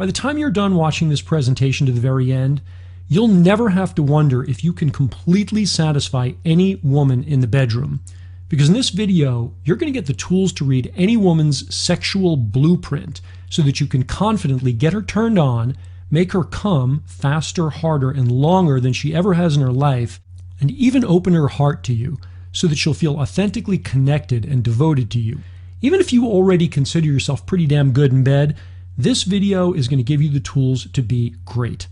By the time you're done watching this presentation to the very end, you'll never have to wonder if you can completely satisfy any woman in the bedroom. Because in this video, you're going to get the tools to read any woman's sexual blueprint so that you can confidently get her turned on, make her come faster, harder, and longer than she ever has in her life, and even open her heart to you so that she'll feel authentically connected and devoted to you. Even if you already consider yourself pretty damn good in bed, this video is going to give you the tools to be great.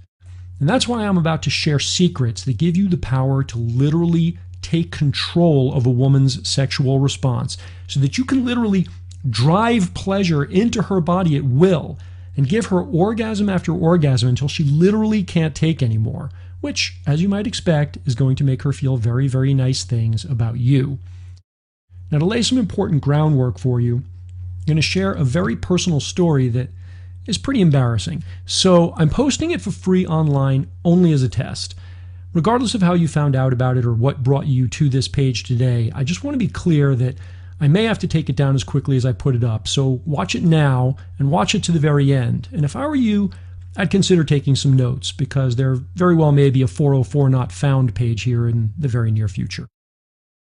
And that's why I'm about to share secrets that give you the power to literally take control of a woman's sexual response so that you can literally drive pleasure into her body at will and give her orgasm after orgasm until she literally can't take anymore, which, as you might expect, is going to make her feel very, very nice things about you. Now, to lay some important groundwork for you, I'm going to share a very personal story that is pretty embarrassing. So I'm posting it for free online only as a test. Regardless of how you found out about it or what brought you to this page today, I just want to be clear that I may have to take it down as quickly as I put it up. So watch it now and watch it to the very end. And if I were you, I'd consider taking some notes because there very well may be a 404 not found page here in the very near future.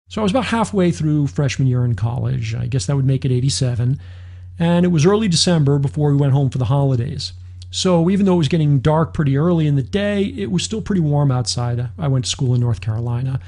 So I was about halfway through freshman year in college. I guess that would make it 87. And it was early December before we went home for the holidays. So even though it was getting dark pretty early in the day, it was still pretty warm outside. I went to school in North Carolina.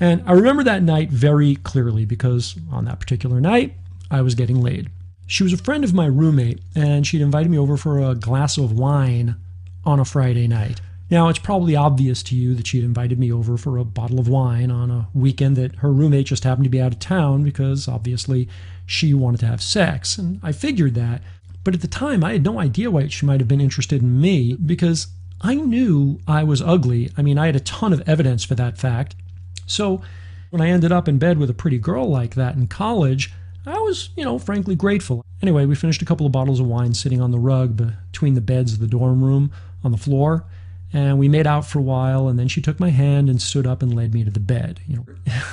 And I remember that night very clearly because on that particular night, I was getting laid. She was a friend of my roommate, and she'd invited me over for a glass of wine on a Friday night. Now, it's probably obvious to you that she'd invited me over for a bottle of wine on a weekend that her roommate just happened to be out of town because obviously she wanted to have sex, and I figured that. But at the time, I had no idea why she might have been interested in me because I knew I was ugly. I mean, I had a ton of evidence for that fact. So when I ended up in bed with a pretty girl like that in college, I was, frankly grateful. Anyway, we finished a couple of bottles of wine sitting on the rug between the beds of the dorm room on the floor, and we made out for a while, and then she took my hand and stood up and led me to the bed.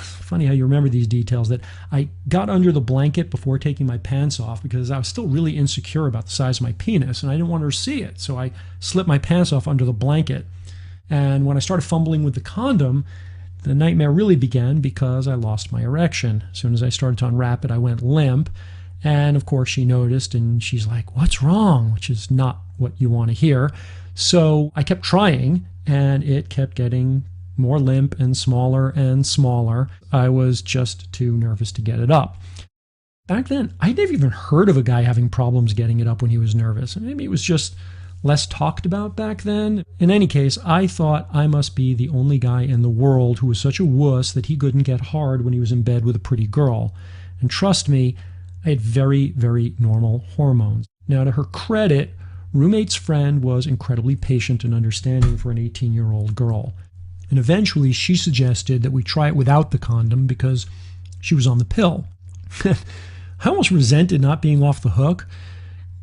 Funny how you remember these details, that I got under the blanket before taking my pants off because I was still really insecure about the size of my penis, and I didn't want her to see it, so I slipped my pants off under the blanket. And when I started fumbling with the condom, the nightmare really began because I lost my erection. As soon as I started to unwrap it, I went limp. And of course she noticed and she's like, "What's wrong?" Which is not what you want to hear. So I kept trying and it kept getting more limp and smaller and smaller. I was just too nervous to get it up. Back then, I'd never even heard of a guy having problems getting it up when he was nervous. Maybe it was just less talked about back then. In any case, I thought I must be the only guy in the world who was such a wuss that he couldn't get hard when he was in bed with a pretty girl. And trust me, I had very, very normal hormones. Now, to her credit, roommate's friend was incredibly patient and understanding for an 18-year-old girl. And eventually, she suggested that we try it without the condom because she was on the pill. I almost resented not being off the hook,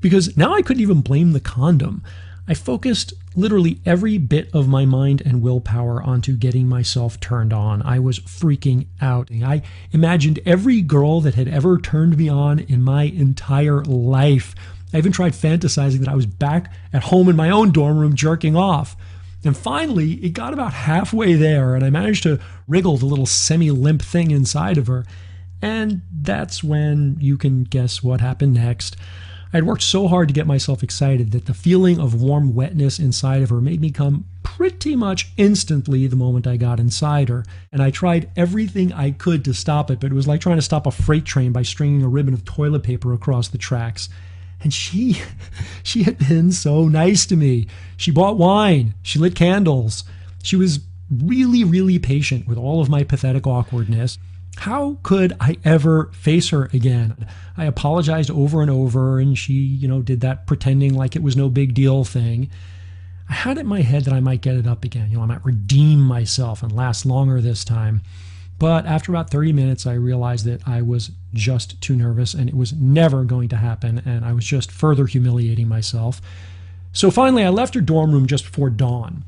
because now I couldn't even blame the condom. I focused literally every bit of my mind and willpower onto getting myself turned on. I was freaking out. I imagined every girl that had ever turned me on in my entire life. I even tried fantasizing that I was back at home in my own dorm room jerking off. And finally, it got about halfway there, and I managed to wriggle the little semi-limp thing inside of her. And that's when you can guess what happened next. I'd worked so hard to get myself excited that the feeling of warm wetness inside of her made me come pretty much instantly the moment I got inside her. And I tried everything I could to stop it, but it was like trying to stop a freight train by stringing a ribbon of toilet paper across the tracks. And she had been so nice to me. She bought wine. She lit candles. She was really, really patient with all of my pathetic awkwardness. How could I ever face her again? I apologized over and over, and she, did that pretending like it was no big deal thing. I had it in my head that I might get it up again. I might redeem myself and last longer this time. But after about 30 minutes, I realized that I was just too nervous, and it was never going to happen, and I was just further humiliating myself. So finally, I left her dorm room just before dawn.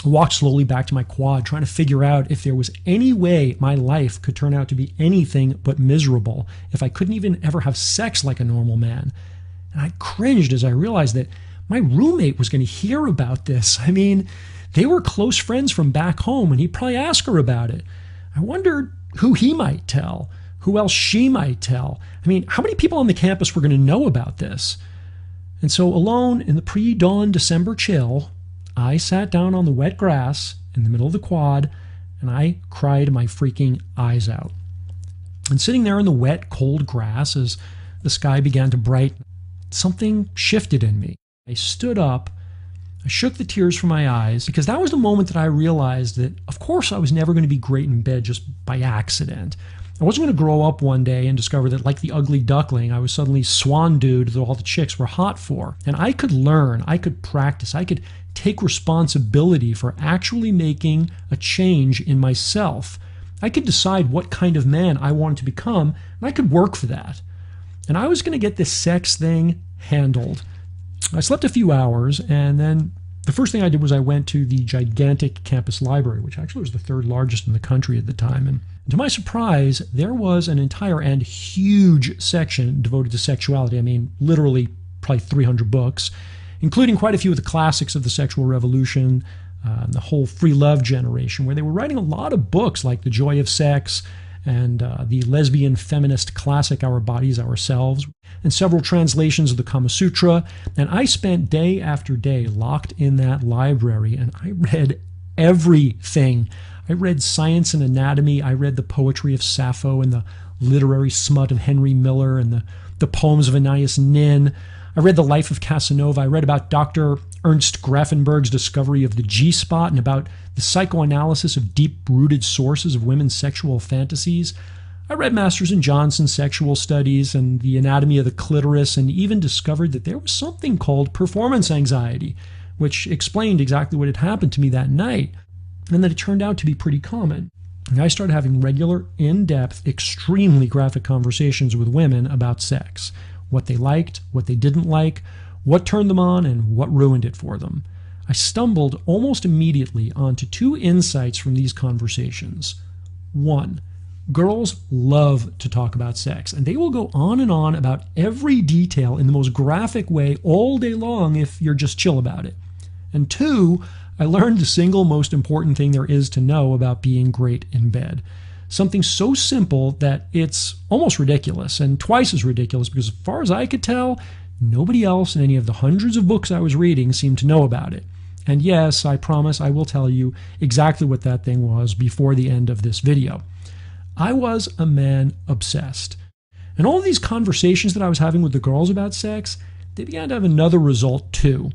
I walked slowly back to my quad, trying to figure out if there was any way my life could turn out to be anything but miserable, if I couldn't even ever have sex like a normal man. And I cringed as I realized that my roommate was going to hear about this. I mean, they were close friends from back home, and he'd probably ask her about it. I wondered who he might tell, who else she might tell. I mean, how many people on the campus were going to know about this? And so alone in the pre-dawn December chill, I sat down on the wet grass in the middle of the quad, and I cried my freaking eyes out. And sitting there in the wet, cold grass as the sky began to brighten, something shifted in me. I stood up, I shook the tears from my eyes, because that was the moment that I realized that, of course, I was never going to be great in bed just by accident. I wasn't going to grow up one day and discover that, like the ugly duckling, I was suddenly swan dude that all the chicks were hot for. And I could learn, I could practice, I could take responsibility for actually making a change in myself. I could decide what kind of man I wanted to become, and I could work for that. And I was going to get this sex thing handled. I slept a few hours, and then the first thing I did was I went to the gigantic campus library, which actually was the third largest in the country at the time. And to my surprise, there was an entire and huge section devoted to sexuality. I mean, literally probably 300 books, including quite a few of the classics of the sexual revolution, the whole free love generation, where they were writing a lot of books like The Joy of Sex and the lesbian feminist classic Our Bodies, Ourselves, and several translations of the Kama Sutra. And I spent day after day locked in that library, and I read everything. I read science and anatomy. I read the poetry of Sappho and the literary smut of Henry Miller and the poems of Anais Nin. I read The Life of Casanova. I read about Dr. Ernst Grafenberg's discovery of the G-spot and about the psychoanalysis of deep-rooted sources of women's sexual fantasies. I read Masters and Johnson's sexual studies and the anatomy of the clitoris, and even discovered that there was something called performance anxiety, which explained exactly what had happened to me that night, and that it turned out to be pretty common. And I started having regular, in-depth, extremely graphic conversations with women about sex, what they liked, what they didn't like, what turned them on, and what ruined it for them. I stumbled almost immediately onto two insights from these conversations. One, girls love to talk about sex, and they will go on and on about every detail in the most graphic way all day long if you're just chill about it. And two, I learned the single most important thing there is to know about being great in bed. Something so simple that it's almost ridiculous, and twice as ridiculous because as far as I could tell, nobody else in any of the hundreds of books I was reading seemed to know about it. And yes, I promise I will tell you exactly what that thing was before the end of this video. I was a man obsessed. And all of these conversations that I was having with the girls about sex, they began to have another result too.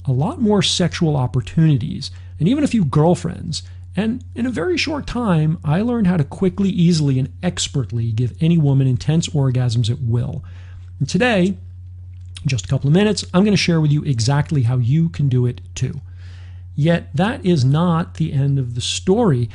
A lot more sexual opportunities, and even a few girlfriends. And in a very short time, I learned how to quickly, easily, and expertly give any woman intense orgasms at will. And today, in just a couple of minutes, I'm going to share with you exactly how you can do it too. Yet that is not the end of the story.